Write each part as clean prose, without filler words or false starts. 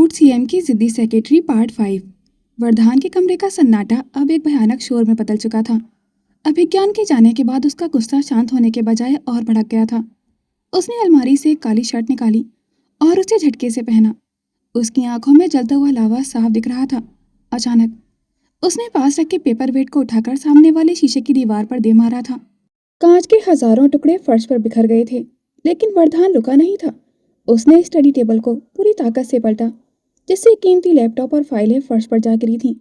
झूठ सीएम की जिद्दी सेक्रेटरी पार्ट 5। वरदान के कमरे का सन्नाटा अब एक भयानक शोर में बदल चुका था। अभिज्ञान के जाने के बाद उसका गुस्सा शांत होने के बजाय और भड़क गया था। उसने अलमारी से एक काली शर्ट निकाली और उसे झटके से पहना। उसकी आंखों में जलता हुआ लावा साफ दिख रहा था। अचानक उसने पास रखे पेपर वेट को उठाकर सामने वाले शीशे की दीवार पर दे मारा था। कांच के हजारों टुकड़े फर्श पर बिखर गए थे, लेकिन वरदान रुका नहीं था। उसने स्टडी टेबल को पूरी ताकत से पलटा, जिससे कीमती लैपटॉप और फाइलें फर्श पर जा गिरी थीं।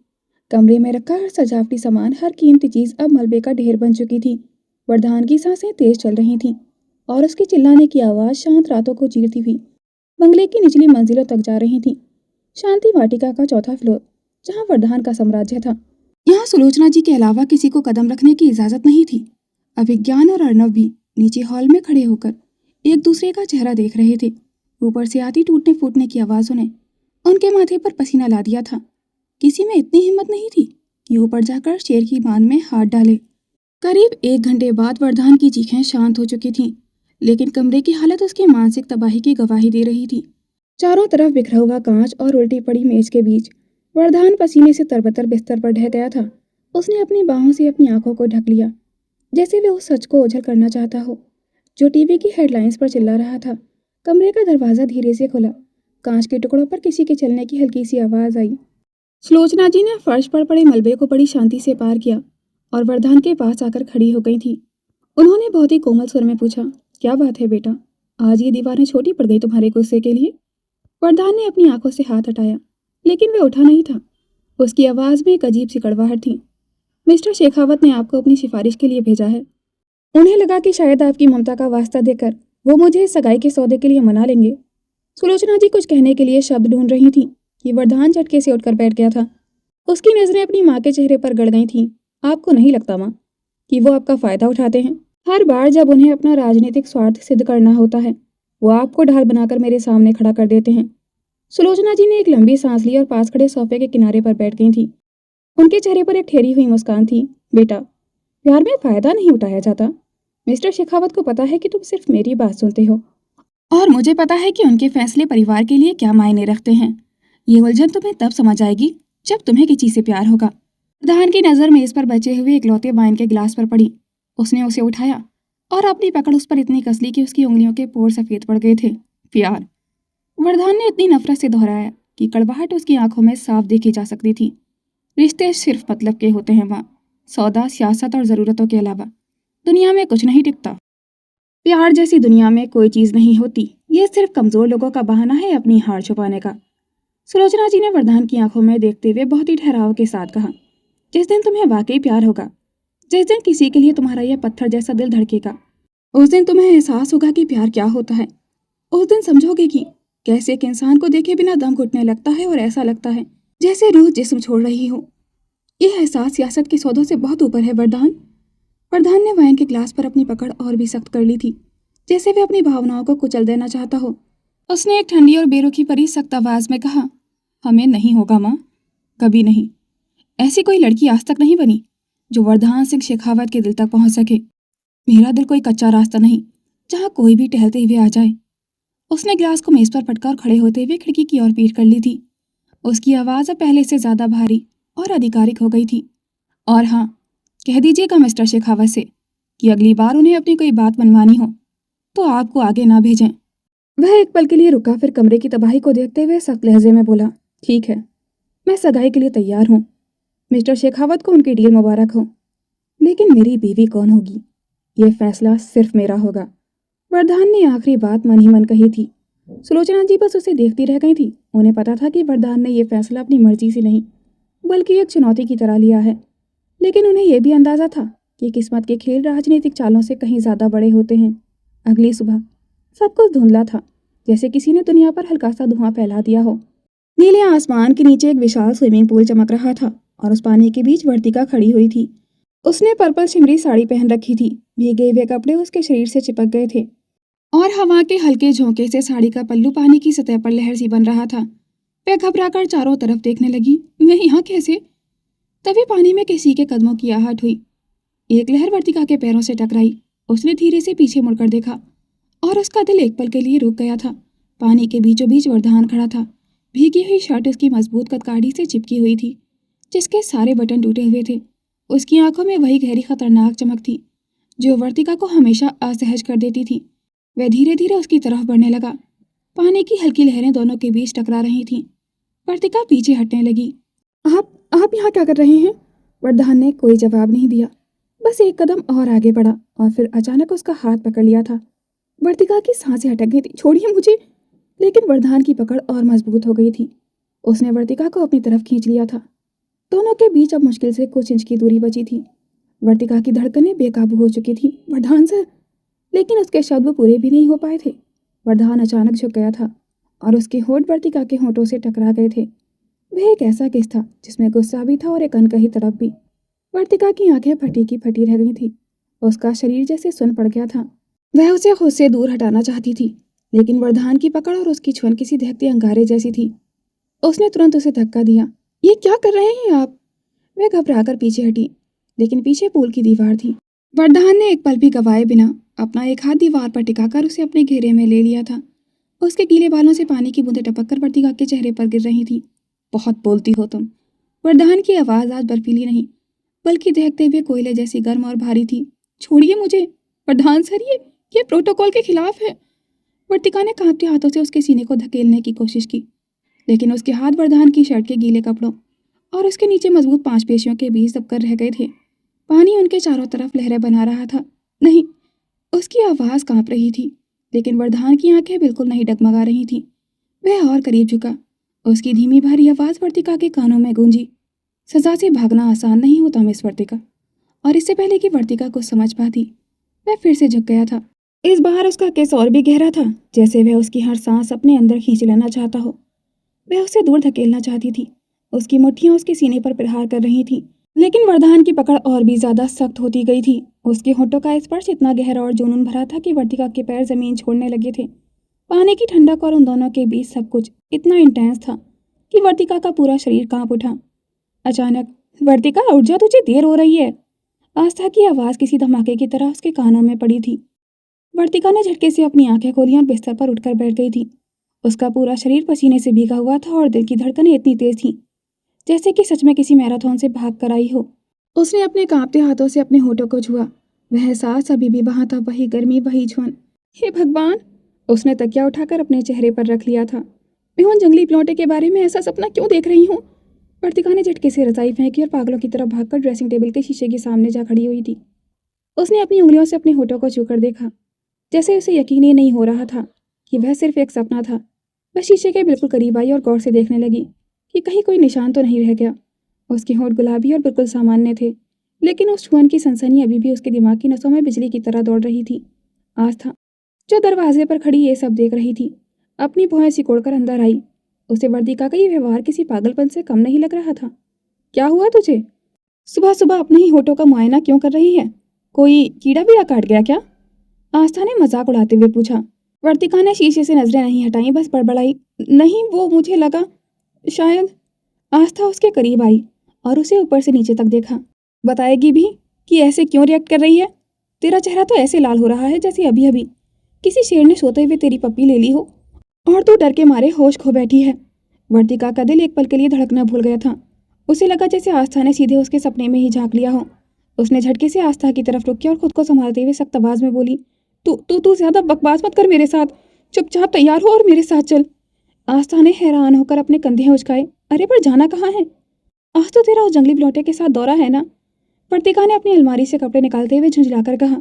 कमरे में रखा हर सजावटी सामान, हर कीमती चीज अब मलबे का ढेर बन चुकी थी। वरदान की सांसें तेज चल रही थीं और उसके चिल्लाने की आवाज शांत रातों को चीरती हुई बंगले की निचली मंजिलों तक जा रही थी। शांति वाटिका का चौथा फ्लोर, जहाँ वरदान का साम्राज्य था। यहाँ सुलोचना जी के अलावा किसी को कदम रखने की इजाजत नहीं थी। अभिज्ञान और अर्णव भी नीचे हॉल में खड़े होकर एक दूसरे का चेहरा देख रहे थे। ऊपर से आती टूटने फूटने की आवाजों ने उनके माथे पर पसीना ला दिया था। किसी में इतनी हिम्मत नहीं थी कि ऊपर जाकर शेर की बांध में हाथ डाले। करीब 1 घंटे बाद वरदान की चीखें शांत हो चुकी थीं, लेकिन कमरे की हालत उसकी मानसिक तबाही की गवाही दे रही थी। चारों तरफ बिखरा हुआ कांच और उल्टी पड़ी मेज के बीच वरदान पसीने से तरबतर बिस्तर पर ढह गया था। उसने अपनी बाहों से अपनी आंखों को ढक लिया, जैसे वे उस सच को ओझल करना चाहता हो जो टीवी की हेडलाइंस पर चिल्ला रहा था। कमरे का दरवाजा धीरे से खुला। कांच के टुकड़ों पर किसी के चलने की हल्की सी आवाज आई। सुलोचना जी ने फर्श पर पड़े मलबे को बड़ी शांति से पार किया और वरदान के पास आकर खड़ी हो गई थी। उन्होंने बहुत ही कोमल स्वर में पूछा, क्या बात है बेटा, आज ये दीवारें छोटी पड़ गई तुम्हारे गुस्से के लिए? वरदान ने अपनी आंखों से हाथ हटाया, लेकिन वे उठा नहीं था। उसकी आवाज में एक अजीब सी कड़वाहट थी। मिस्टर शेखावत ने आपको अपनी सिफारिश के लिए भेजा है। उन्हें लगा कि शायद आपकी ममता का वास्ता देकर वो मुझे सगाई के सौदे के लिए मना लेंगे। सुलोचना जी कुछ कहने के लिए शब्द ढूंढ रही थी कि वरदान झटके से उठकर बैठ गया था। उसकी नजरें अपनी माँ के चेहरे पर गड़ गई थीं। आपको नहीं लगता माँ कि वो आपका फायदा उठाते हैं? हर बार जब उन्हें अपना राजनीतिक स्वार्थ सिद्ध करना होता है, वो आपको ढाल बनाकर मेरे सामने खड़ा कर देते हैं। सुलोचना जी ने एक लंबी सांस ली और पास खड़े सोफे के किनारे पर बैठ गई थी। उनके चेहरे पर एक ठहरी हुई मुस्कान थी। बेटा, प्यार में फायदा नहीं उठाया जाता। मिस्टर शेखावत को पता है कि तुम सिर्फ मेरी बात सुनते हो, और मुझे पता है कि उनके फैसले परिवार के लिए क्या मायने रखते हैं। ये उलझन तुम्हें तब समझ आएगी जब तुम्हें किसी से प्यार होगा। प्रधान की नजर मेज पर बचे हुए इकलौते वाइन के गिलास पर पड़ी। उसने उसे उठाया और अपनी पकड़ उस पर इतनी कस ली कि उसकी उंगलियों के पोर सफेद पड़ गए थे। प्यार, वरदान ने इतनी नफरत से दोहराया कि कड़वाहट उसकी आंखों में साफ देखी जा सकती थी। रिश्ते सिर्फ मतलब के होते हैं माँ। सौदा, सियासत और ज़रूरतों के अलावा दुनिया में कुछ नहीं टिकता। प्यार जैसी दुनिया में कोई चीज़ नहीं होती। ये सिर्फ कमज़ोर लोगों का बहाना है अपनी हार छुपाने का। सुलोचना जी ने वरदान की आंखों में देखते हुए बहुत ही ठहराव के साथ कहा, जिस दिन तुम्हें वाकई प्यार होगा, जिस दिन किसी के लिए तुम्हारा यह पत्थर जैसा दिल धड़केगा, उस दिन तुम्हें एहसास होगा कि प्यार क्या होता है। उस दिन समझोगे कि कैसे एक इंसान को देखे बिना दम घुटने लगता है और ऐसा लगता है जैसे रूह जिस्म छोड़ रही हो। यह एहसास सियासत के सौदों से बहुत ऊपर है वरदान। वरदान ने वाइन के ग्लास पर अपनी पकड़ और भी सख्त कर ली थी, जैसे वे अपनी भावनाओं को कुचल देना चाहता हो। उसने एक ठंडी और बेरुखी भरी सख्त आवाज में कहा, हमें नहीं होगा माँ, कभी नहीं। ऐसी कोई लड़की आज तक नहीं बनी जो वरदान सिंह शेखावत के दिल तक पहुंच सके। मेरा दिल कोई कच्चा रास्ता नहीं जहाँ कोई भी टहलते हुए आ जाए। उसने गिलास को मेज पर पटका और खड़े होते हुए खिड़की की ओर पीठ कर ली थी। उसकी आवाज़ अब पहले से ज़्यादा भारी और आधिकारिक हो गई थी। और हाँ, कह दीजिएगा मिस्टर शेखावत से कि अगली बार उन्हें अपनी कोई बात मनवानी हो तो आपको आगे ना भेजें। वह एक पल के लिए रुका, फिर कमरे की तबाही को देखते हुए सख्त लहजे में बोला, ठीक है, मैं सगाई के लिए तैयार हूँ। मिस्टर शेखावत को उनकी डील मुबारक हो, लेकिन मेरी बीवी कौन होगी, यह फैसला सिर्फ मेरा होगा। वरदान ने आखिरी बात मन ही मन कही थी। सुलोचना जी बस उसे देखती रह गई थी। उन्हें पता था कि वरदान ने यह फैसला अपनी मर्जी से नहीं बल्कि एक चुनौती की तरह लिया है, लेकिन उन्हें यह भी अंदाजा था कि किस्मत के खेल राजनीतिक चालों से कहीं ज़्यादा बड़े होते हैं। अगली सुबह सब कुछ धुंधला था, जैसे किसी ने दुनिया पर हल्का सा धुआं फैला दिया हो। नीले आसमान के नीचे एक विशाल स्विमिंग पूल चमक रहा था और उस पानी के बीच वर्तिका खड़ी हुई थी। उसने पर्पल शिमरी साड़ी पहन रखी थी। भीगे हुए कपड़े उसके शरीर से चिपक गए थे और हवा के हल्के झोंके से साड़ी का पल्लू पानी की सतह पर लहर सी बन रहा था। वह घबराकर चारों तरफ देखने लगी, मैं यहाँ कैसे? तभी पानी में किसी के कदमों की आहट हुई। एक लहर वर्तिका के पैरों से टकराई। उसने धीरे से पीछे मुड़कर देखा और उसका दिल एक पल के लिए रुक गया था। पानी के बीचों बीच वरदान खड़ा था, भीगी हुई शर्ट उसकी मजबूत कदकाठी से चिपकी हुई थी, जिसके सारे बटन टूटे हुए थे। उसकी आंखों में वही गहरी खतरनाक चमक थी जो वर्तिका को हमेशा असहज कर देती थी। वह धीरे धीरे उसकी तरफ बढ़ने लगा। पानी की हल्की लहरें दोनों के बीच टकरा रही थीं। वर्तिका पीछे हटने लगी। आप यहाँ क्या कर रहे हैं? वरदान ने कोई जवाब नहीं दिया, बस एक कदम और आगे बढ़ा और फिर अचानक उसका हाथ पकड़ लिया था। वर्तिका की सांसें अटक गई थी। छोड़िए मुझे! लेकिन वरदान की पकड़ और मजबूत हो गई थी। उसने वर्तिका को अपनी तरफ खींच लिया था। दोनों के बीच अब मुश्किल से कुछ इंच की दूरी बची थी। वर्तिका की धड़कनें बेकाबू हो चुकी थी। वरदान सर! लेकिन उसके शब्द पूरे भी नहीं हो पाए थे। वरदान अचानक झुक गया था और उसके होंठ वर्तिका के होंठों से टकरा गए थे। वह एक ऐसा किस था जिसमें गुस्सा भी था और एक अनकही तड़प भी। वर्तिका की आंखें फटी की फटी रह गई थी। उसका शरीर जैसे सुन पड़ गया था। वह उसे खुद से दूर हटाना चाहती थी, लेकिन वरदान की पकड़ और उसकी छुअन किसी दहकते अंगारे जैसी थी। उसने तुरंत उसे धक्का दिया। ये क्या कर रहे हैं आप? वह घबराकर पीछे हटी, लेकिन पीछे पुल की दीवार थी। वरदान ने एक पल भी गवाए बिना अपना एक हाथ दीवार पर टिकाकर उसे अपने घेरे में ले लिया था। उसके गीले बालों से पानी की बूंदें टपककर वर्तिका के चेहरे पर गिर रही थी। बहुत बोलती हो तुम। वरदान की आवाज़ आज बर्फीली नहीं, बल्कि दहकते हुए कोयले जैसी गर्म और भारी थी। छोड़िए मुझे वरदान सर, ये प्रोटोकॉल के खिलाफ है। वर्तिका ने कांपते हाथों से उसके सीने को धकेलने की कोशिश की, लेकिन उसके हाथ वरदान की शर्ट के गीले कपड़ों और उसके नीचे मजबूत मांसपेशियों के बीच दबकर रह गए थे। पानी उनके चारों तरफ लहरें बना रहा था। नहीं! उसकी आवाज़ कांप रही थी, लेकिन वरदान की आंखें बिल्कुल नहीं डगमगा रही थीं। वह और करीब झुका। उसकी धीमी भारी आवाज़ वर्तिका के कानों में गूंजी। सजा से भागना आसान नहीं होता मिस वर्तिका। और इससे पहले कि वर्तिका कुछ समझ पाती, वह फिर से झुक गया था। इस बार उसका किस और भी गहरा था, जैसे वह उसकी हर सांस अपने अंदर खींच लेना चाहता हो। वह उसे दूर धकेलना चाहती थी। उसकी मुट्ठियां उसके सीने पर प्रहार कर रही थीं, लेकिन वरदान की पकड़ और भी ज्यादा सख्त होती गई थी। उसके होठों का स्पर्श इतना गहरा और जुनून भरा था कि वर्तिका के पैर जमीन छोड़ने लगे थे। पानी की ठंडक और उन दोनों के बीच सब कुछ इतना इंटेंस था कि वर्तिका का पूरा शरीर कांप उठा। अचानक, वर्तिका उठ जा, तुझे देर हो रही है। आस्था की आवाज़ किसी धमाके की तरह उसके कानों में पड़ी थी। वर्तिका ने झटके से अपनी आंखें खोली और बिस्तर पर उठकर बैठ गई थी। उसका पूरा शरीर पसीने से भीगा हुआ था और दिल की धड़कनें इतनी तेज थीं जैसे कि सच में किसी मैराथन से भाग कर आई हो। उसने अपने कांपते हाथों से अपने होठों को छुआ। वह एहसास अभी भी वहां था, वही गर्मी, वही छुअन। हे भगवान! उसने तकिया उठाकर अपने चेहरे पर रख लिया था। मैं उन जंगली प्लॉटे के बारे में ऐसा सपना क्यों देख रही हूँ? वर्तिका ने झटके से रजाई फेंकी और पागलों की तरह भागकर ड्रेसिंग टेबल के शीशे के सामने जा खड़ी हुई थी। उसने अपनी उंगलियों से अपने होठों को छूकर देखा, जैसे उसे यकीन ही नहीं हो रहा था कि वह सिर्फ एक सपना था। वह शीशे के बिल्कुल करीब आई और गौर से देखने लगी कि कहीं कोई निशान तो नहीं रह गया। उसके होंठ गुलाबी और बिल्कुल सामान्य थे, लेकिन उस छुअन की सनसनी अभी भी उसके दिमाग की नसों में बिजली की तरह दौड़ रही थी। आस्था, जो दरवाजे पर खड़ी ये सब देख रही थी, अपनी भौहें सिकोड़कर अंदर आई। उसे वर्तिका का ये व्यवहार किसी पागलपन से कम नहीं लग रहा था। क्या हुआ तुझे? सुबह सुबह अपने ही होठों का मुआयना क्यों कर रही है? कोई कीड़ा बीड़ा काट गया क्या? आस्था ने मजाक उड़ाते हुए पूछा। वर्तिका ने शीशे से नजरें नहीं हटाई, बस बड़बड़ाई, नहीं, वो मुझे लगा शायद। आस्था उसके करीब आई और उसे ऊपर से नीचे तक देखा। बताएगी भी कि ऐसे क्यों रिएक्ट कर रही है? तेरा चेहरा तो ऐसे लाल हो रहा है जैसे अभी अभी किसी शेर ने सोते हुए तेरी पप्पी ले ली हो और तू डर के मारे होश खो बैठी है। वर्तिका का दिल एक पल के लिए धड़कना भूल गया था। उसे लगा जैसे आस्था ने सीधे उसके सपने में ही झांक लिया हो। उसने झटके से आस्था की तरफ रुकी और खुद को संभालते हुए सख्त आवाज में बोली, तू तू तू ज्यादा बकवास मत कर मेरे साथ। चुपचाप तैयार हो और मेरे साथ चल। आस्था ने हैरान होकर अपने कंधे उचकाए। अरे पर जाना कहाँ है? आज तो तेरा उस जंगली प्लॉटे के साथ दौरा है ना? वर्तिका ने अपनी अलमारी से कपड़े निकालते हुए झुंझलाकर कहा।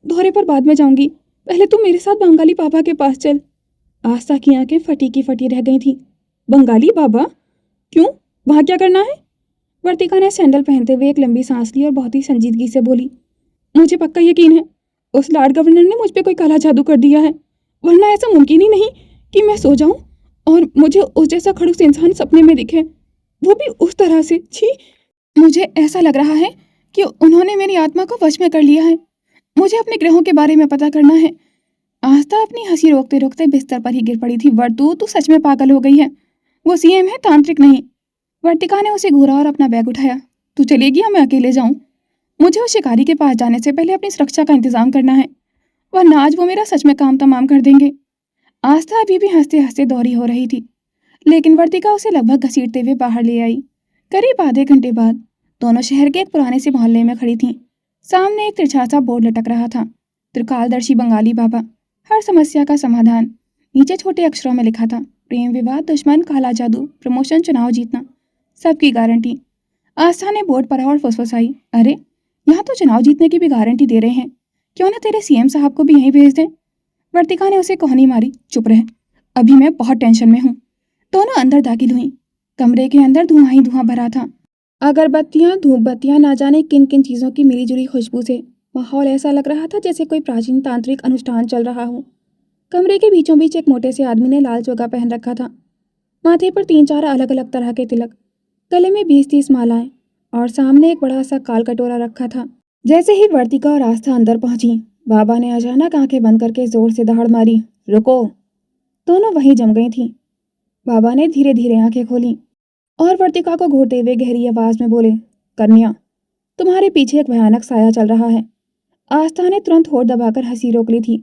दौरे पर बाद में जाऊंगी, पहले तुम मेरे साथ बंगाली पापा के पास चल। आस्था की आंखें फटी की फटी रह गई थीं। बंगाली बाबा? क्यों, वहाँ क्या करना है? वर्तिका ने सैंडल पहनते हुए एक लंबी सांस ली और बहुत ही संजीदगी से बोली, मुझे पक्का यकीन है उस लॉर्ड गवर्नर ने मुझ पे कोई काला जादू कर दिया है, वरना ऐसा मुमकिन ही नहीं कि मैं सो जाऊं और मुझे उस जैसा खड़ूस इंसान सपने में दिखे, वो भी उस तरह से। छी! मुझे ऐसा लग रहा है कि उन्होंने मेरी आत्मा को वश में कर लिया है। मुझे अपने ग्रहों के बारे में पता करना है। आस्था अपनी हंसी रोकते रोकते बिस्तर पर ही गिर पड़ी थी। तू सच में पागल हो गई है। वो सीएम है, तांत्रिक नहीं। वर्तिका ने उसे घूरा और अपना बैग उठाया। तू चलेगी या मैं अकेले जाऊं? मुझे उस शिकारी के पास जाने से पहले अपनी सुरक्षा का इंतजाम करना है, वरना आज वो मेरा सच में काम तमाम कर देंगे। आस्था अभी भी हंसते हंसते दौरी हो रही थी। लेकिन वर्तिका उसे लगभग घसीटते हुए बाहर ले आई। करीब आधे घंटे बाद दोनों शहर के एक पुराने से मोहल्ले में खड़ी थीं। सामने एक तिरछा सा बोर्ड लटक रहा था, त्रिकालदर्शी बंगाली बाबा, हर समस्या का समाधान। नीचे छोटे अक्षरों में लिखा था, प्रेम विवाद, दुश्मन, काला जादू, प्रमोशन, चुनाव जीतना, सबकी गारंटी। आस्था ने बोर्ड पढ़ा और फुसफुसाई, अरे यहाँ तो चुनाव जीतने की भी गारंटी दे रहे हैं, क्यों ना तेरे सीएम साहब को भी यहीं भेज दें। वर्तिका ने उसे कोहनी मारी, चुप रह, अभी मैं बहुत टेंशन में हूँ। दोनों अंदर दाखिल हुई। कमरे के अंदर धुआं ही धुआं भरा था। अगरबत्तियां, धूप बत्तियां, ना जाने किन किन चीजों की मिलीजुली खुशबू से माहौल ऐसा लग रहा था जैसे कोई प्राचीन तांत्रिक अनुष्ठान चल रहा हो। कमरे के बीचों बीच एक मोटे से आदमी ने लाल चोगा पहन रखा था, माथे पर 3-4 अलग अलग तरह के तिलक, गले में 20-30 मालाएं और सामने एक बड़ा सा काल कटोरा रखा था। जैसे ही वर्तिका और आस्था अंदर पहुंची, बाबा ने अचानक आंखें बंद करके जोर से दहाड़ मारी, रुको। दोनों वहीं जम गई थीं। बाबा ने धीरे धीरे आंखें खोली और वर्तिका को घूरते हुए गहरी आवाज में बोले, कन्या, तुम्हारे पीछे एक भयानक साया चल रहा है। आस्था ने तुरंत होठ दबाकर हंसी रोक ली थी,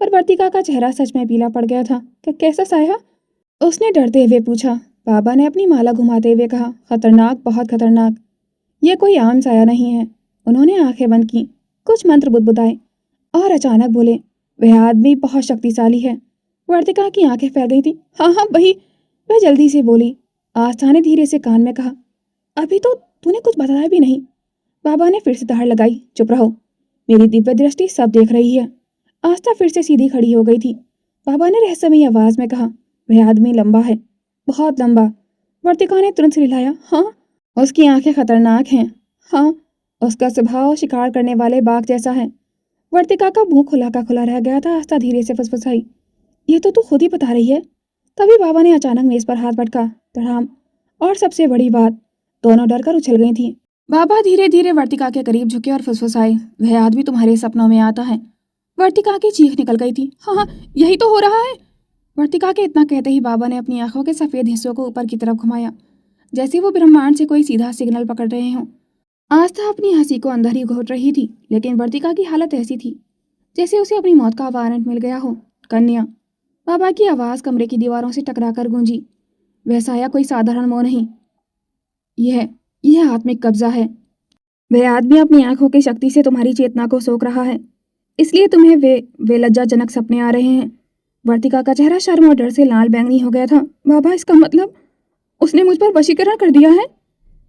पर वर्तिका का चेहरा सच में पीला पड़ गया था। कैसा साया? उसने डरते हुए पूछा। बाबा ने अपनी माला घुमाते हुए कहा, खतरनाक, बहुत खतरनाक। ये कोई आम साया नहीं है। उन्होंने आंखें बंद की, कुछ मंत्र बुदबुदाए और अचानक बोले, वह आदमी बहुत शक्तिशाली है। वर्तिका की आंखें फैल गई थी। हाँ हाँ वही, वह जल्दी से बोली। आस्था ने धीरे से कान में कहा, अभी तो तूने कुछ बताया भी नहीं। बाबा ने फिर से दहाड़ लगाई, चुप रहो, मेरी दिव्य दृष्टि सब देख रही है। आस्था फिर से सीधी खड़ी हो गई थी। बाबा ने रहस्यमयी आवाज में कहा, वह आदमी लंबा है, बहुत लंबा। वर्तिका ने तुरंत रिलाया, हाँ। उसकी आंखें खतरनाक हैं, हाँ। उसका स्वभाव शिकार करने वाले बाघ जैसा है। वर्तिका का मुंह खुला का खुला रह गया था। आस्था धीरे से फुसफुसाई, ये तो तू खुद ही बता रही है। तभी बाबा ने अचानक मेज पर हाथ पटका, प्रणाम। और सबसे बड़ी बात, दोनों डरकर उछल गई थी। बाबा धीरे धीरे वर्तिका के करीब झुके और फुसफुसाए, वह आदमी तुम्हारे सपनों में आता है। वर्तिका की चीख निकल गई थी, हाँ हाँ यही तो हो रहा है। वर्तिका के इतना कहते ही बाबा ने अपनी आंखों के सफेद हिस्सों को ऊपर की तरफ घुमाया, जैसे वो ब्रह्मांड से कोई सीधा सिग्नल पकड़ रहे हों। आस्था अपनी हंसी को अंदर ही घोट रही थी, लेकिन वर्तिका की हालत ऐसी थी जैसे उसे अपनी मौत का वारंट मिल गया हो। कन्या, बाबा की आवाज कमरे की दीवारों से टकराकर गूंजी। वह साया कोई साधारण मोह नहीं, यह आत्मिक कब्जा है। वह आदमी अपनी आंखों की शक्ति से तुम्हारी चेतना को सोख रहा है, इसलिए तुम्हें वे लज्जाजनक सपने आ रहे हैं। वर्तिका का चेहरा शर्म और डर से लाल बैंगनी हो गया था। बाबा, इसका मतलब उसने मुझ पर वशीकरण कर दिया है?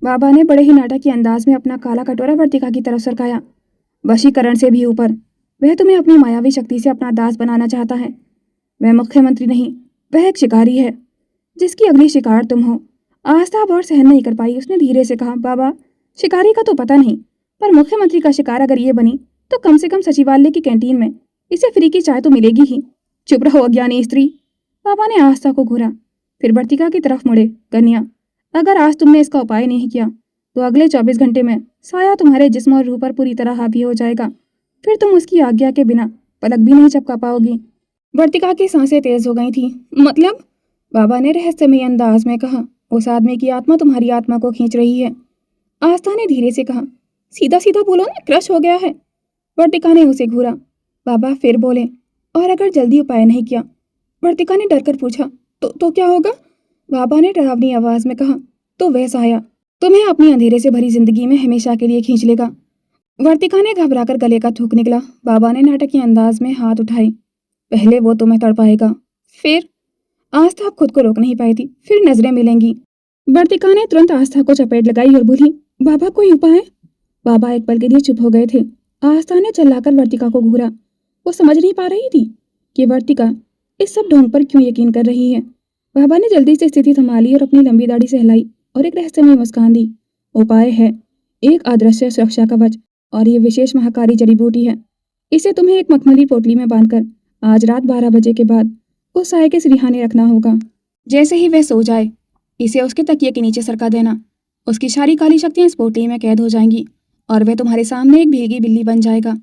बाबा ने बड़े ही नाटकीय अंदाज में अपना काला कटोरा वर्तिका की तरफ सरकाया। वशीकरण से भी ऊपर, वह तुम्हें अपनी मायावी शक्ति से अपना दास बनाना चाहता है। वह मुख्यमंत्री नहीं, वह एक शिकारी है, जिसकी अगली शिकार तुम हो। आस्था अब और सहन नहीं कर पाई। उसने धीरे से कहा, बाबा, शिकारी का तो पता नहीं, पर मुख्यमंत्री का शिकार अगर ये बनी तो कम से कम सचिवालय की कैंटीन में इसे फ्री की चाय तो मिलेगी ही। चुप रहो अज्ञानी स्त्री। बाबा ने आस्था को घूरा, फिर वर्तिका की तरफ मुड़े। कन्या, अगर आज तुमने इसका उपाय नहीं किया तो अगले 24 घंटे में साया तुम्हारे जिस्म और रूह पर पूरी तरह हावी हो जाएगा। फिर तुम उसकी आज्ञा के बिना पलक भी नहीं झपका पाओगी। वर्तिका की सांसें तेज हो गई थी। मतलब? बाबा ने रहस्यमयी अंदाज में कहा, उस आदमी की आत्मा तुम्हारी आत्मा को खींच रही है। आस्था ने धीरे से कहा, सीधा सीधा बोलो ना, क्रश हो गया है। वर्तिका ने उसे घूरा। बाबा फिर बोले, और अगर जल्दी उपाय नहीं किया? वर्तिका ने डरकर पूछा, तो क्या होगा? बाबा ने डरावनी आवाज में कहा, तो वह साया तुम्हें अपनी अंधेरे से भरी जिंदगी में हमेशा के लिए खींच लेगा। वर्तिका ने घबराकर गले का थूक निकला। बाबा ने नाटकीय अंदाज में हाथ उठाए, पहले वो तुम्हें तड़पाएगा, फिर। आस्था खुद को रोक नहीं पाई थी, फिर नजरें मिलेंगी। वर्तिका ने तुरंत आस्था को चपेट लगाई और बोली, बाबा कोई उपाय? बाबा एक पल के लिए चुप हो गए थे। आस्था ने चिल्लाकर वर्तिका को घूरा। वो समझ नहीं पा रही थी कि वर्तिका इस सब ढोंग पर क्यों यकीन कर रही है। बाबा ने जल्दी से स्थिति संभाली और अपनी लंबी दाढ़ी सहलाई और एक रहस्यमय मुस्कान दी। उपाय है एक अदृश्य सुरक्षा कवच, और ये विशेष महाकारी जड़ी बूटी है। इसे तुम्हें एक मखमली पोटली में बांधकर आज रात 12 बजे के बाद उस साये के सिरहाने रखना होगा। जैसे ही वह सो जाए, इसे उसके तकिए के नीचे सरका देना। उसकी सारी काली शक्तियां इस पोटली में कैद हो जाएंगी और वह तुम्हारे सामने एक भीगी बिल्ली बन जाएगा।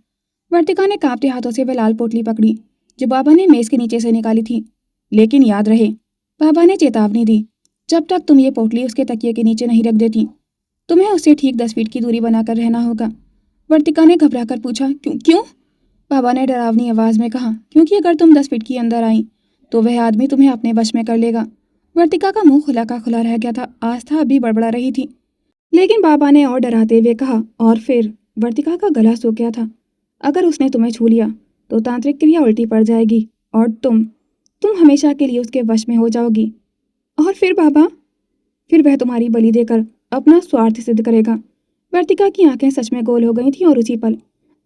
वर्तिका ने कांपते हाथों से वह लाल पोटली पकड़ी जो बाबा ने मेज के नीचे से निकाली थी। लेकिन याद रहे, बाबा ने चेतावनी दी, जब तक तुम ये पोटली उसके तकिए के नीचे नहीं रख देती, तुम्हें उससे ठीक 10 फीट की दूरी बनाकर रहना होगा। वर्तिका ने घबराकर पूछा, क्यों? बाबा ने डरावनी आवाज में कहा, क्योंकि अगर तुम 10 फीट की अंदर आई तो वह आदमी तुम्हें अपने वश में कर लेगा वर्तिका का मुंह खुला का खुला रह गया था। आस्था अभी बड़बड़ा रही थी, लेकिन बाबा ने और डराते हुए कहा, और फिर वर्तिका का गला सूख गया था। अगर उसने तुम्हें छू लिया तो तांत्रिक क्रिया उल्टी पड़ जाएगी और तुम हमेशा के लिए उसके वश में हो जाओगी। और फिर बाबा? फिर वह तुम्हारी बलि देकर अपना स्वार्थ सिद्ध करेगा। वर्तिका की आंखें सच में गोल हो गई थीं और उसी पल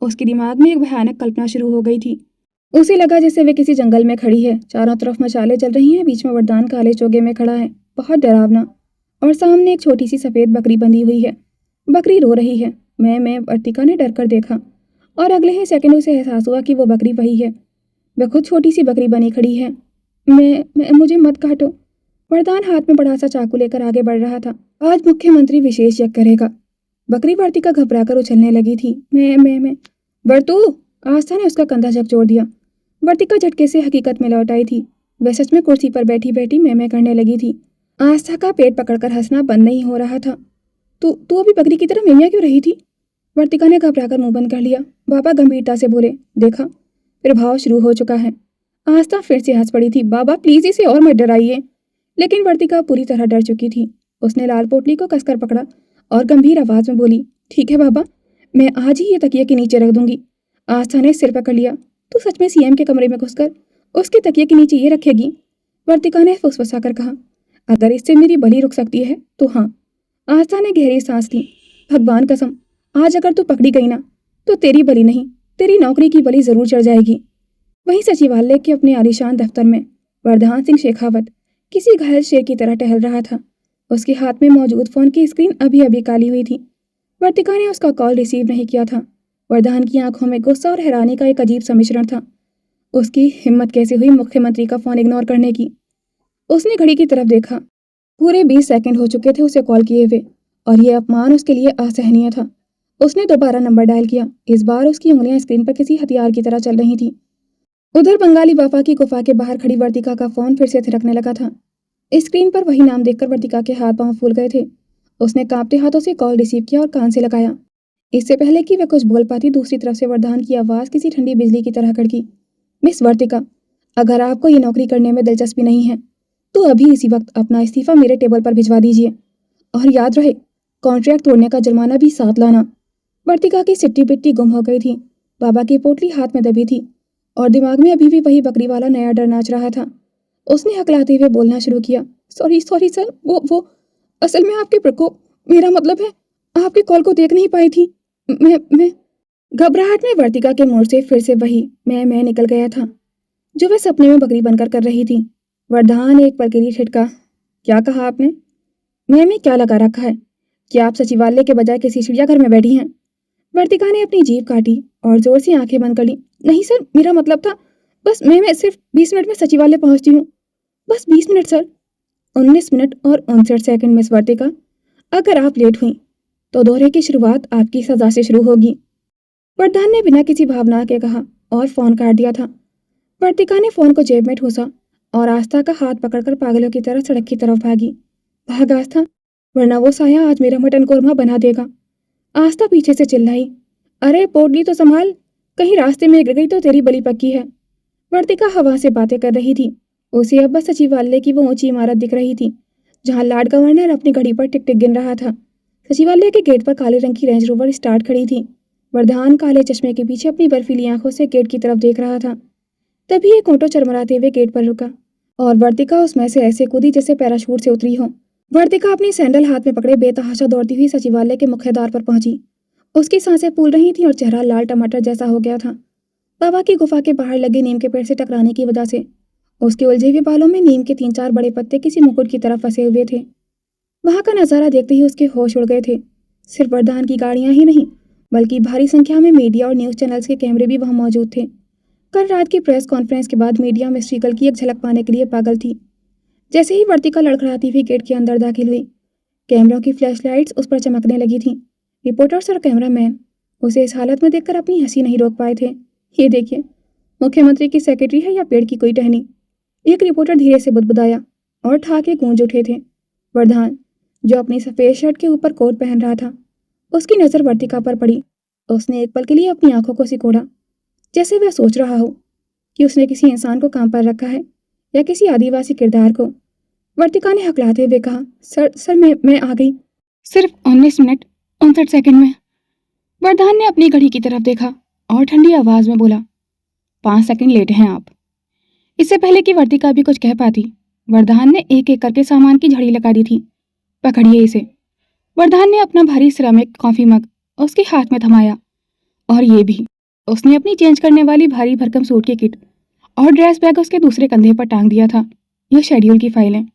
उसके दिमाग में एक भयानक कल्पना शुरू हो गई थी। उसे लगा जैसे वे किसी जंगल में खड़ी है, चारों तरफ मशालें जल रही हैं, बीच में वरदान काले चोगे में खड़ा है, बहुत डरावना, और सामने एक छोटी सी सफेद बकरी बंधी हुई है। बकरी रो रही है। मैं वर्तिका ने डर कर देखा और अगले ही सेकंड उसे एहसास हुआ कि वो बकरी वही है। वह खुद छोटी सी बकरी बनी खड़ी है। मैं मुझे मत काटो। वरदान हाथ में बड़ा सा चाकू लेकर आगे बढ़ रहा था। आज मुख्यमंत्री विशेष यज्ञ करेगा। बकरी वर्तिका घबराकर उछलने लगी थी। मैं वर्तू! आस्था ने उसका कंधा झकझोर दिया। वर्तिका झटके से हकीकत में लौट आई थी। वह सच में कुर्सी पर बैठी बैठी मैं करने लगी थी। आस्था का पेट पकड़कर हंसना बंद नहीं हो रहा था। तू अभी बकरी की तरह मैं क्यों रही थी? वर्तिका ने घबराकर मुंह बंद कर लिया। बाबा गंभीरता से बोले, देखा, प्रभाव शुरू हो चुका है। आस्था फिर से हंस पड़ी थी। बाबा प्लीज इसे और मत डराइए। लेकिन वर्तिका पूरी तरह डर चुकी थी। उसने लाल पोटली को कसकर पकड़ा और गंभीर आवाज में बोली, ठीक है बाबा, मैं आज ही ये तकिए के नीचे रख दूंगी। आस्था ने सिर पकड़ लिया। तू सच में सीएम के कमरे में घुसकर उसके तकिए के नीचे ये रखेगी? वर्तिका ने फुसफुसा कर कहा, अगर इससे मेरी बलि रुक सकती है तो हाँ। आस्था ने गहरी सांस ली। भगवान कसम, आज अगर तू पकड़ी गई ना तो तेरी बलि नहीं, तेरी नौकरी की बलि जरूर चढ़ जाएगी। वहीं सचिवालय के अपने आलीशान दफ्तर में वरदान सिंह शेखावत किसी घायल शेर की तरह टहल रहा था। उसके हाथ में मौजूद फोन की स्क्रीन अभी अभी काली हुई थी। वर्तिका ने उसका कॉल रिसीव नहीं किया था। वरदान की आंखों में गुस्सा और हैरानी का एक अजीब सम्मिश्रण था। उसकी हिम्मत कैसे हुई मुख्यमंत्री का फोन इग्नोर करने की? उसने घड़ी की तरफ देखा। पूरे 20 सेकंड हो चुके थे उसे कॉल किए हुए और यह अपमान उसके लिए असहनीय था। उसने दोबारा नंबर डायल किया। इस बार उसकी उंगलियां स्क्रीन पर किसी हथियार की तरह चल रही थीं। उधर बंगाली बाबा की गुफा के बाहर खड़ी वर्तिका का फोन फिर से थिरकने लगा था। स्क्रीन पर वही नाम देखकर वर्तिका के हाथ पांव फूल गए थे। उसने कांपते हाथों से कॉल रिसीव किया और कान से लगाया। इससे पहले कि वह कुछ बोल पाती, दूसरी तरफ से वरदान की आवाज किसी ठंडी बिजली की तरह कड़की, मिस वर्तिका, अगर आपको ये नौकरी करने में दिलचस्पी नहीं है तो अभी इसी वक्त अपना इस्तीफा मेरे टेबल पर भिजवा दीजिए, और याद रहे, कॉन्ट्रैक्ट तोड़ने का जुर्माना भी साथ लाना। वर्तिका की सिट्टी पिट्टी गुम हो गई थी। बाबा की पोटली हाथ में दबी थी और दिमाग में अभी भी वही बकरी वाला नया डर नाच रहा था। उसने हकलाते हुए बोलना शुरू किया, सॉरी सॉरी सर, वो असल में आपके प्रकोप, मेरा मतलब है आपके कॉल को देख नहीं पाई थी। मैं घबराहट में वर्तिका के मुंह से फिर से वही मैं निकल गया था जो वह सपने में बकरी बनकर कर रही थी। वरदान एक पल के लिए ठिठका, क्या कहा आपने? मैं में क्या लगा रखा है? क्या आप सचिवालय के बजाय किसी चिड़ियाघर में बैठी हैं? वर्तिका ने अपनी जीभ काटी और जोर से आंखें बंद कर ली। नहीं सर, मेरा मतलब था बस मैं सिर्फ 20 मिनट में सचिवालय पहुंचती हूँ, बस 20 मिनट सर। 19 मिनट और 59 सेकंड मिस वर्तिका, अगर आप लेट हुई तो दौरे की शुरुआत आपकी सजा से शुरू होगी। वरदान ने बिना किसी भावना के कहा और फोन काट दिया था। वर्तिका ने फोन को जेब में ठूसा और आस्था का हाथ पकड़कर पागलों की तरह सड़क की तरफ भागी। भाग आस्था, वरना वो साया आज मेरा मटन कोरमा बना देगा। आस्था पीछे से चिल्लाई, अरे पोटली तो संभाल, कहीं रास्ते में गिर गई तो तेरी बलि पक्की है। वर्तिका हवा से बातें कर रही थी। उसे अब बस सचिवालय की वो ऊंची इमारत दिख रही थी जहां लॉर्ड गवर्नर अपनी घड़ी पर टिक टिक गिन रहा था। सचिवालय के गेट पर काले रंग की रेंज रोवर स्टार्ट खड़ी थी। वरदान काले चश्मे के पीछे अपनी बर्फीली आंखों से गेट की तरफ देख रहा था। तभी एक ऑटो चरमराते हुए गेट पर रुका और वर्तिका उसमें से ऐसे कूदी जैसे पैराशूट से उतरी हो। वर्तिका अपनी सैंडल हाथ में पकड़े बेतहाशा दौड़ती हुई सचिवालय के मुख्य द्वार पर पहुंची। उसकी सांसें फूल रही थीं और चेहरा लाल टमाटर जैसा हो गया था। बाबा की गुफा के बाहर लगे नीम के पेड़ से टकराने की वजह से उसके उलझे हुए बालों में नीम के 3-4 बड़े पत्ते किसी मुकुट की तरफ फंसे हुए थे। वहां का नजारा देखते ही उसके होश उड़ गए थे। सिर्फ वरदान की गाड़ियां ही नहीं, बल्कि भारी संख्या में मीडिया और न्यूज चैनल्स के कैमरे भी वहां मौजूद थे। कल रात की प्रेस कॉन्फ्रेंस के बाद मीडिया मिस्ट्री कल की एक झलक पाने के लिए पागल थी। जैसे ही वर्तिका लड़खड़ाती हुई गेट के अंदर दाखिल हुई, कैमरों की फ्लैश लाइट्स उस पर चमकने लगी थीं। रिपोर्टर्स और कैमरामैन उसे इस हालत में देखकर अपनी हंसी नहीं रोक पाए थे। ये देखिए, मुख्यमंत्री की सेक्रेटरी है या पेड़ की कोई टहनी? एक रिपोर्टर धीरे से बुदबुदाया और ठहाके गूंज उठे थे। वरदान, जो अपनी सफेद शर्ट के ऊपर कोट पहन रहा था, उसकी नजर वर्तिका पर पड़ी। उसने एक पल के लिए अपनी आंखों को सिकोड़ा, जैसे वह सोच रहा हो कि उसने किसी इंसान को काम पर रखा है या किसी आदिवासी किरदार को। वर्तिका ने हकलाते हुए कहा, सर सर मैं आ गई। सिर्फ 19 मिनट 59 सेकंड में। वरदान ने अपनी घड़ी की तरफ देखा और ठंडी आवाज में बोला, 5 सेकंड लेट हैं आप। इससे पहले कि वर्तिका भी कुछ कह पाती, वरदान ने एक एक करके सामान की झड़ी लगा दी थी। पकड़िए इसे। वरदान ने अपना भारी सिरामिक कॉफी मग उसके हाथ में थमाया, और ये भी। उसने अपनी चेंज करने वाली भारी भरकम सूट की किट और ड्रेस बैग उसके दूसरे कंधे पर टांग दिया था। यह शेड्यूल की फाइलें,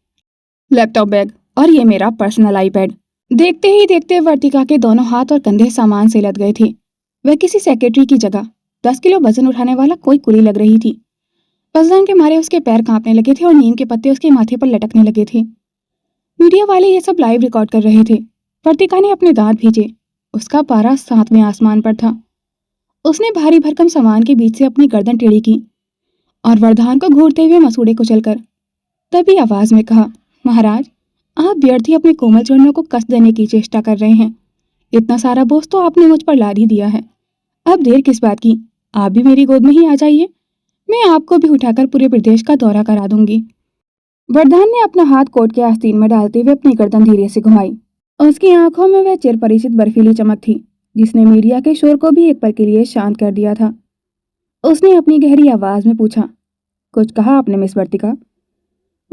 लैपटॉप बैग और ये मेरा पर्सनल आईपैड। देखते ही देखते वर्तिका के दोनों हाथ और कंधे सामान से लद गए थे। वह किसी सेक्रेटरी की जगह 10 किलो वजन उठाने वाला कोई कुली लग रही थी। वजन के मारे उसके पैर कांपने लगे थे और नीम के पत्ते उसके माथे पर लटकने लगे थे। मीडिया वाले ये सब लाइव रिकॉर्ड कर रहे थे। वर्तिका ने अपने दांत भींचे। उसका पारा 7वें आसमान पर था। उसने भारी भरकम सामान के बीच से अपनी गर्दन टेढ़ी की और वरदान को घूरते हुए मसूड़े कुचलकर तभी आवाज में कहा, महाराज, आप व्यर्थ ही अपने कोमल चरणों को कष्ट देने की चेष्टा कर रहे हैं। इतना सारा बोझ तो आपने मुझ पर लाद ही दिया है। अब देर किस बात की, आप भी मेरी गोद में ही आ जाइए। मैं आपको भी उठाकर पूरे प्रदेश का दौरा करा दूंगी। वरदान ने अपना हाथ कोट के आस्तीन में डालते हुए अपनी गर्दन धीरे से घुमाई। उसकी आंखों में वह चिरपरिचित बर्फीली चमक थी जिसने मीडिया के शोर को भी एक पल के लिए शांत कर दिया था। उसने अपनी गहरी आवाज में पूछा, कुछ कहा आपने मिस वर्तिका?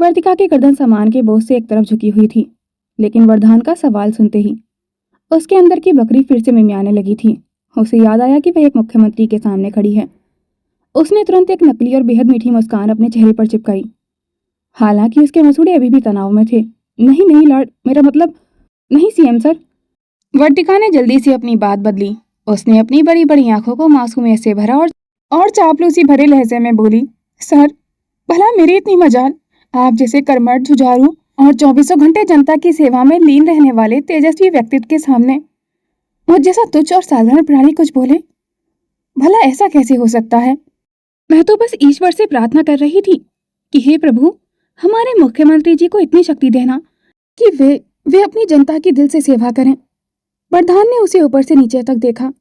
वर्तिका की गर्दन सामान के बोझ से एक तरफ झुकी हुई थी, लेकिन वरदान का सवाल सुनते ही उसके अंदर की बकरी फिर से मिमियाने लगी थी। उसे याद आया कि वह एक मुख्यमंत्री के सामने खड़ी है। उसने तुरंत एक नकली और बेहद मीठी मुस्कान अपने चेहरे पर चिपकाई। हालांकि उसके मसूड़े अभी भी तनाव में थे। नहीं नहीं लॉर्ड, मेरा मतलब नहीं सीएम सर। वर्तिका ने जल्दी से अपनी बात बदली। उसने अपनी बड़ी बड़ी आंखों को मासूमियत से भरा और चापलूसी भरे लहजे में बोली, सर, भला मेरी इतनी मजाल, आप जैसे कर्मठ, जुझारू और 24 घंटे जनता की सेवा में लीन रहने वाले तेजस्वी व्यक्तित्व के सामने मुझ जैसा तुच्छ और साधारण प्राणी कुछ बोले? भला ऐसा कैसे हो सकता है? मैं तो बस ईश्वर से प्रार्थना कर रही थी कि हे प्रभु, हमारे मुख्यमंत्री जी को इतनी शक्ति देना कि वे अपनी जनता की दिल से सेवा करें। वरदान ने उसे ऊपर से नीचे तक देखा।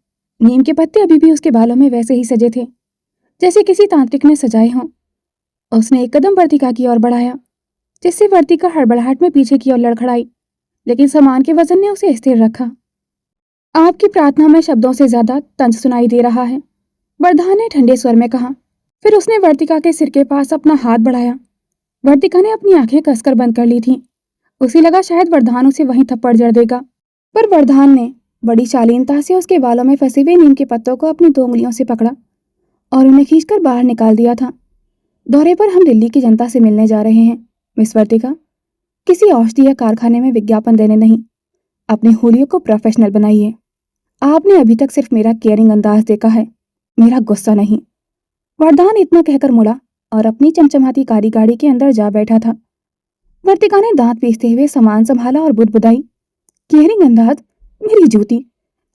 नीम के पत्ते अभी भी उसके बालों में वैसे ही सजे थे जैसे किसी तांत्रिक ने सजाए हों। उसने एक कदम वर्तिका की ओर बढ़ाया, जिससे वर्तिका हड़बड़ाहट में पीछे की ओर लड़खड़ाई, लेकिन सामान के वजन ने उसे स्थिर रखा। आपकी प्रार्थना में शब्दों से ज्यादा तंज सुनाई दे रहा है, वरदान ने ठंडे स्वर में कहा। फिर उसने वर्तिका के सिर के पास अपना हाथ बढ़ाया। वर्तिका ने अपनी आंखें कसकर बंद कर ली थीं। उसे लगा शायद वरदान उसे वहीं थप्पड़ जड़ देगा, पर वरदान ने बड़ी शालीनता से उसके बालों में फंसे हुए नीम के पत्तों को अपनी 2 उंगलियों से पकड़ा और उन्हें खींचकर बाहर निकाल दिया था। दौरे पर हम दिल्ली की जनता से मिलने जा रहे हैं मिस वर्तिका, किसी औषधीय कारखाने में विज्ञापन देने नहीं। अपने होलियों को प्रोफेशनल बनाइए। आपने अभी तक सिर्फ मेरा केयरिंग अंदाज देखा है, मेरा गुस्सा नहीं। वरदान इतना कहकर मुड़ा और अपनी चमचमाती कारी गाड़ी के अंदर जा बैठा था। वर्तिका ने दांत पीसते हुए सामान संभाला और बुदबुदाई, केयरिंग अंदाज? मेरी जूती,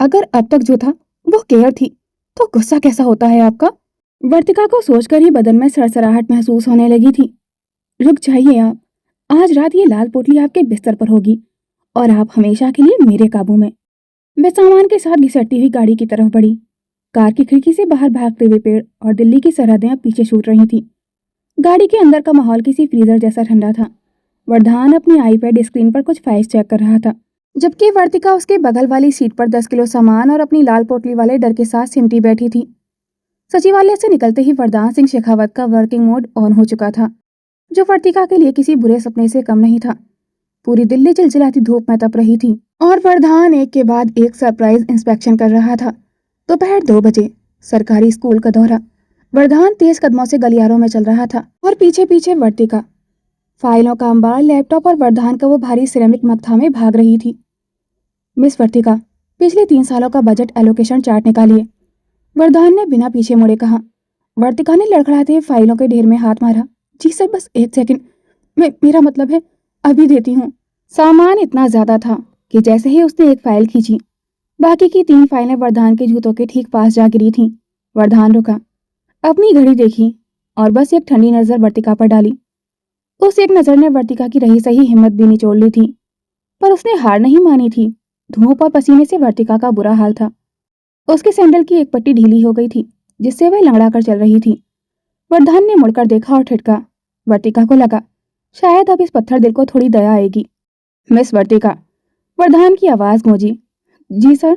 अगर अब तक जो था वो केयर थी तो गुस्सा कैसा होता है आपका? वर्तिका को सोचकर ही बदन में सरसराहट महसूस होने लगी थी। रुक जाइए आप, आज रात ये लाल पोटली आपके बिस्तर पर होगी और आप हमेशा के लिए मेरे काबू में। वह सामान के साथ घिसटती हुई गाड़ी की तरफ बढ़ी। कार की खिड़की से बाहर भागते हुए पेड़ और दिल्ली की सरहदें अब पीछे छूट रही थीं। गाड़ी के अंदर का माहौल किसी फ्रीजर जैसा ठंडा था। वरदान अपनी आईपैड स्क्रीन पर कुछ फाइल्स चेक कर रहा था, जबकि वर्तिका उसके बगल वाली सीट पर 10 किलो सामान और अपनी लाल पोटली वाले डर के साथ सिमटी बैठी थी। सचिवालय से निकलते ही वरदान सिंह शेखावत का वर्किंग मोड ऑन हो चुका था, जो वर्तिका के लिए किसी बुरे सपने से कम नहीं था। पूरी दिल्ली चिलचिलाती धूप में तप रही थी और वरदान एक के बाद एक सरप्राइज इंस्पेक्शन कर रहा था। दोपहर 2 बजे, सरकारी स्कूल का दौरा। वरदान तेज कदमों से गलियारों में चल रहा था और पीछे पीछे वर्तिका फाइलों का अंबार, लैपटॉप और वरदान का वो भारी सिरेमिक मग थामे भाग रही थी। मिस वर्तिका, पिछले 3 सालों का बजट एलोकेशन चार्ट निकालिए, वरदान ने बिना पीछे मुड़े कहा। वर्तिका ने लड़खड़ाते हुए फाइलों के ढेर में हाथ मारा। जी सर, बस 1 सेकंड, मेरा मतलब है अभी देती हूँ। सामान इतना ज्यादा था कि जैसे ही उसने एक फाइल खींची, बाकी की 3 फाइलें वरदान के जूतों के ठीक पास जा गिरी थीं। वरदान रुका, अपनी घड़ी देखी और बस एक ठंडी नजर वर्तिका पर डाली। उस एक नजर ने वर्तिका की रही सही हिम्मत भी निचोड़ ली थी, पर उसने हार नहीं मानी थी। धूप और पसीने से वर्तिका का बुरा हाल था। उसके सैंडल की एक पट्टी ढीली हो गई थी, जिससे वह लंगड़ा कर चल रही थी। वरदान ने मुड़कर देखा और ठिठका। वर्तिका को लगा शायद अब इस पत्थर दिल को थोड़ी दया आएगी। मिस वर्तिका, वरदान की आवाज गूंजी। जी सर।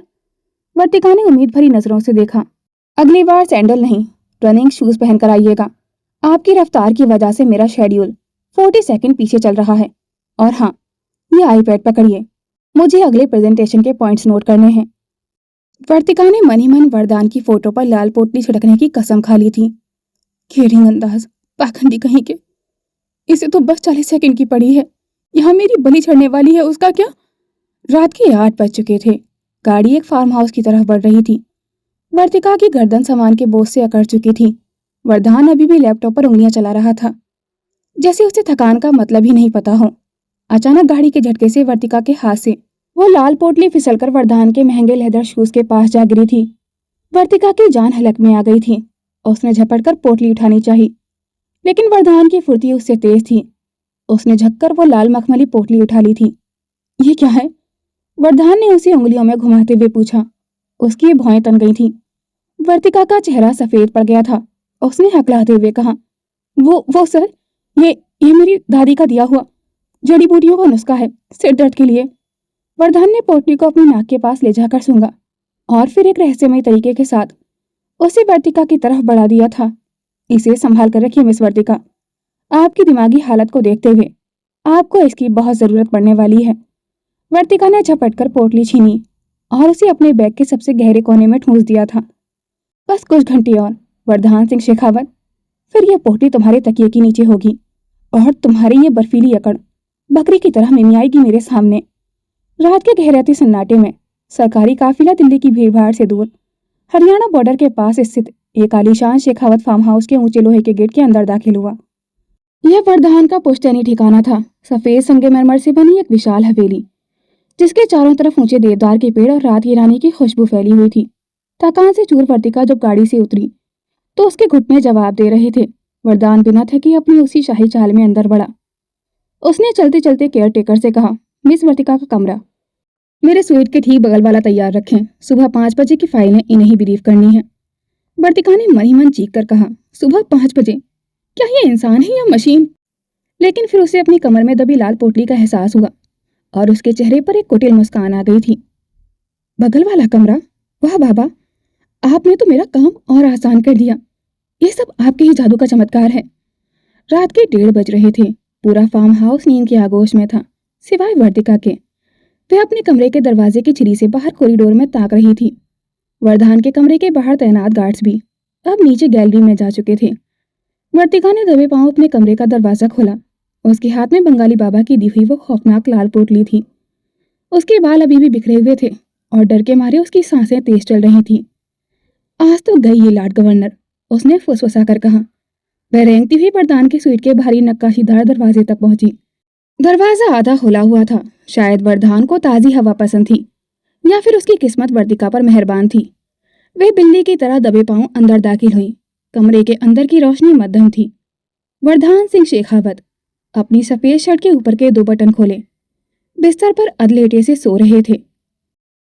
वर्तिका ने उम्मीद भरी नजरों से देखा। अगली बार सैंडल नहीं, रनिंग शूज पहनकर आइएगा। आपकी रफ्तार की वजह से मेरा शेड्यूल 40 सेकंड पीछे चल रहा है। और हाँ, ये आईपैड पकड़िए, मुझे अगले प्रेजेंटेशन के पॉइंट्स नोट करने हैं। वर्तिका ने मन ही मन वरदान की फोटो पर लाल पोटली छिड़कने की कसम खा ली थी। खेरिंग अंदाज, पाखंडी कहीं के। इसे तो बस 40 सेकंड की पड़ी है, यहाँ मेरी बलि चढ़ने वाली है, उसका क्या? रात के 8 बज चुके थे। गाड़ी एक फार्म हाउस की तरफ बढ़ रही थी। वर्तिका की गर्दन सामान के बोझ से अकड़ चुकी थी। वरदान अभी भी लैपटॉप पर उंगलियां चला रहा था, जैसे उसे थकान का मतलब ही नहीं पता हो। अचानक गाड़ी के झटके से वर्तिका के हाथ से वो लाल पोटली फिसलकर वरदान के महंगे लेदर शूज के पास जा गिरी थी। वर्तिका की जान हलक में आ गई थी। उसने झपटकर पोटली उठानी चाही, लेकिन वरदान की फुर्ती उससे तेज थी। उसने झककर वो लाल मखमली पोटली उठा ली थी। ये क्या है? वरदान ने उसे उंगलियों में घुमाते हुए पूछा। उसकी भौहें तन गई थीं। वर्तिका का चेहरा सफेद पड़ गया था। उसने हकलाते हुए कहा, वो सर, ये मेरी दादी का दिया हुआ जड़ी बूटियों का नुस्खा है, सिर दर्द के लिए। वरदान ने पोटली को अपनी नाक के पास ले जाकर सूंघा और फिर एक रहस्यमय तरीके के साथ उसे वर्तिका की तरफ बढ़ा दिया था। इसे संभाल कर रखिए मिस वर्तिका। आपकी दिमागी हालत को देखते हुए आपको इसकी बहुत जरूरत पड़ने वाली है। वर्तिका ने झपटकर पोटली छीनी और उसे अपने बैग के सबसे गहरे कोने में ठूंस दिया था। बस कुछ घंटे और, वरदान सिंह शेखावत, फिर यह पोटली तुम्हारे तकिए के नीचे होगी और तुम्हारी ये बर्फीली अकड़ बकरी की तरह मिमियाएगी मेरे सामने। रात के गहराते सन्नाटे में सरकारी काफिला दिल्ली की भीड़भाड़ से दूर हरियाणा बॉर्डर के पास स्थित एक आलीशान शेखावत फार्म हाउस के ऊंचे लोहे के गेट के अंदर दाखिल हुआ। यह वरदान का पुश्तैनी ठिकाना था। सफेद संगमरमर से बनी एक विशाल हवेली, जिसके चारों तरफ ऊंचे देवदार के पेड़ और रात की रानी की खुशबू फैली हुई थी। थकान से चूर वर्तिका जब गाड़ी से उतरी तो उसके घुटने जवाब दे रहे थे। वरदान बिना थके अपनी उसी शाही चाल में अंदर बढ़ा। उसने चलते चलते केयर टेकर से कहा, मिस वर्तिका का कमरा मेरे स्वीट के ठीक बगल वाला तैयार रखें। सुबह 5 बजे की फाइलें इन्हें ही ब्रीफ करनी है। वर्तिका ने मन ही मन चीख कर कहा, सुबह 5 बजे? क्या ये इंसान है या मशीन? लेकिन फिर उसे अपनी कमर में दबी लाल पोटली का एहसास हुआ और उसके चेहरे पर एक कुटिल मुस्कान आ गई थी। बगल वाला कमरा? वाह बाबा, आपने तो मेरा काम और आसान कर दिया। ये सब आपके ही जादू का चमत्कार है। रात के 1:30 बज रहे थे। पूरा फार्म हाउस नींद के आगोश में था, सिवाय वर्तिका के। वह अपने कमरे के दरवाजे की छिरी से बाहर कॉरिडोर में ताक रही थी। वरदान के कमरे के बाहर तैनात गार्ड्स भी अब नीचे गैलरी में जा चुके थे। वर्तिका ने दबे पांव अपने कमरे का दरवाजा खोला। उसके हाथ में बंगाली बाबा की दी हुई वो खौफनाक लाल पोटली थी। उसके बाल अभी भी बिखरे हुए थे और डर के मारे उसकी सांसें तेज चल रही थीं। आज तो गई ये लॉर्ड गवर्नर, उसने फुसफुसा कर कहा। वह रेंगती हुई वरदान की स्वीट के भारी नक्काशीदार दरवाजे तक पहुंची। दरवाजा आधा खुला हुआ था। शायद वरदान को ताजी हवा पसंद थी या फिर उसकी किस्मत वर्तिका पर मेहरबान थी। वह बिल्ली की तरह दबे पांव अंदर दाखिल हुई। कमरे के अंदर की रोशनी मध्यम थी। वरदान सिंह शेखावत अपनी सफेद शर्ट के ऊपर के 2 बटन खोले बिस्तर पर अधलेटे से सो रहे थे।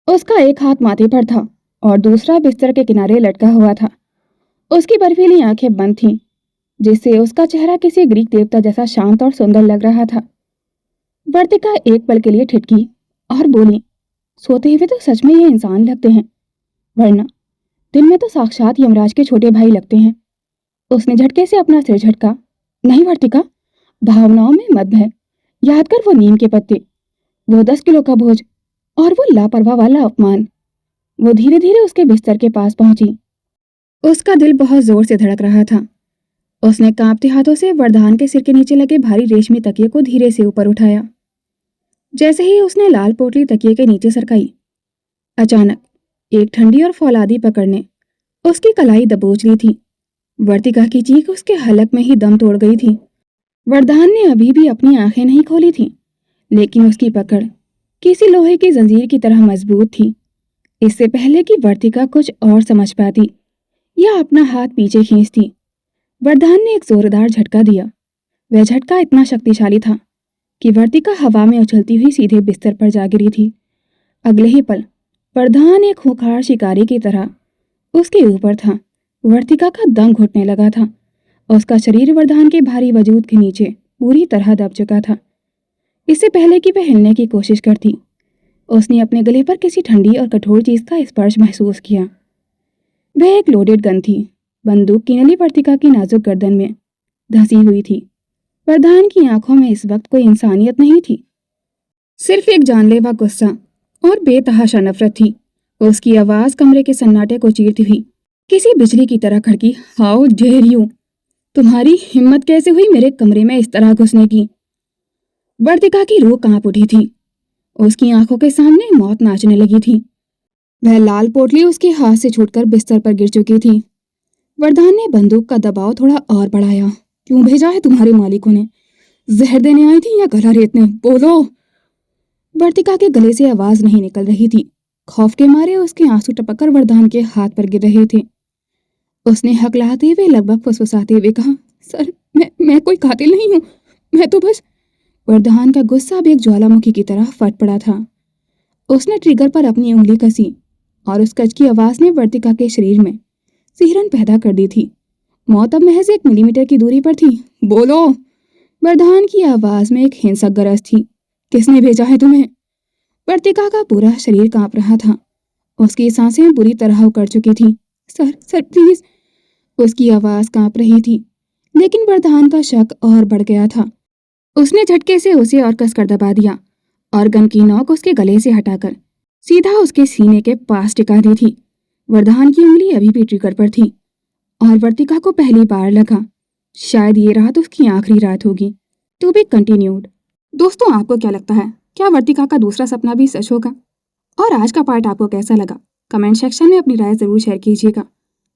उसका एक हाथ माथे पर था और दूसरा बिस्तर के किनारे लटका हुआ था। उसकी बर्फीली आंखें बंद थीं, जिससे उसका चेहरा किसी ग्रीक देवता जैसा शांत और सुंदर लग रहा था। वर्तिका एक पल के लिए ठिठकी और बोली, सोते हुए तो सच में ये इंसान लगते हैं, वरना दिन में तो साक्षात यमराज के छोटे भाई लगते हैं। उसने झटके से अपना सिर झटका। नहीं वर्तिका, भावनाओं में मत बह। याद कर वो नीम के पत्ते, वो 10 किलो का बोझ और वो लापरवाह वाला अपमान। वो धीरे धीरे उसके बिस्तर के पास पहुंची। उसका दिल बहुत जोर से धड़क रहा था। उसने कांपते हाथों से वरदान के सिर के नीचे लगे भारी रेशमी तकिए को धीरे से ऊपर उठाया। जैसे ही उसने लाल पोटली तकिए के नीचे सरकाई, अचानक एक ठंडी और फौलादी पकड़ ने उसकी कलाई दबोच ली थी। वर्तिका की चीख उसके हलक में ही दम तोड़ गई थी। वरदान ने अभी भी अपनी आंखें नहीं खोली थी, लेकिन उसकी पकड़ किसी लोहे की जंजीर की तरह मजबूत थी। इससे पहले कि वर्तिका कुछ और समझ पाती या अपना हाथ पीछे खींचती, वरदान ने एक जोरदार झटका दिया। वह झटका इतना शक्तिशाली था कि वर्तिका हवा में उछलती हुई सीधे बिस्तर पर जा गिरी थी। अगले ही पल वरदान एक खूंखार शिकारी की तरह उसके ऊपर था। वर्तिका का दम घुटने लगा था। उसका शरीर वरदान के भारी वजूद के नीचे पूरी तरह दब चुका था। इससे पहले कि वह हिलने की कोशिश करती, उसने अपने गले पर किसी ठंडी और कठोर चीज का स्पर्श महसूस किया। वह एक लोडेड गन थी। बंदूक की नली वर्तिका की नाजुक गर्दन में धंसी हुई थी। वरदान की आंखों में इस वक्त कोई इंसानियत नहीं थी, सिर्फ एक जानलेवा गुस्सा और बेतहाशा नफरत थी। उसकी आवाज कमरे के सन्नाटे को चीरती हुई किसी बिजली की तरह खड़की। How dare you! तुम्हारी हिम्मत कैसे हुई मेरे कमरे में इस तरह घुसने की? वर्तिका की रूह कांप उठी थी। उसकी आंखों के सामने मौत नाचने लगी थी। वह लाल पोटली उसके हाथ से छूटकर बिस्तर पर गिर चुकी थी। वरदान ने बंदूक का दबाव थोड़ा और बढ़ाया। क्यों भेजा है तुम्हारे मालिकों ने? जहर देने आई थी या गला रेतने? बोलो! वर्तिका के गले से आवाज नहीं निकल रही थी। खौफ के मारे उसके आंसू टपककर वरदान के हाथ पर गिर रहे थे। उसने हकलाते हुए लगभग फुसफुसाते हुए कहा, सर, मैं कोई कातिल नहीं हूं। मैं तो बस... वरदान का गुस्सा अब एक ज्वालामुखी की तरह फट पड़ा था। उसने ट्रिगर पर अपनी उंगली कसी और उस कच की आवाज ने वर्तिका के शरीर में सिहरन पैदा कर दी थी। मौत अब महज 1 मिलीमीटर की दूरी पर थी। बोलो! वरदान की आवाज में एक हिंसक गरज थी। किसने भेजा है तुम्हें? वर्तिका का पूरा शरीर कांप रहा था। उसकी सांसें बुरी तरह उकड़ चुकी थी। Sir please! उसकी आवाज कांप रही थी, लेकिन वरदान का शक और बढ़ गया था। उसने झटके से उसे और कसकर दबा दिया और गन की नोक उसके गले से हटाकर सीधा उसके सीने के पास टिका दी थी। वरदान की उंगली अभी भी ट्रिगर पर थी और वर्तिका को पहली बार लगा शायद ये रात उसकी आखिरी रात होगी। To be continued. दोस्तों, आपको क्या लगता है, क्या वर्तिका का दूसरा सपना भी सच होगा? और आज का पार्ट आपको कैसा लगा? कमेंट सेक्शन में अपनी राय जरूर शेयर कीजिएगा।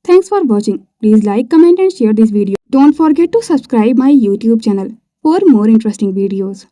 Thanks for watching. Please like, comment and share this video. Don't forget to subscribe my YouTube channel for more interesting videos.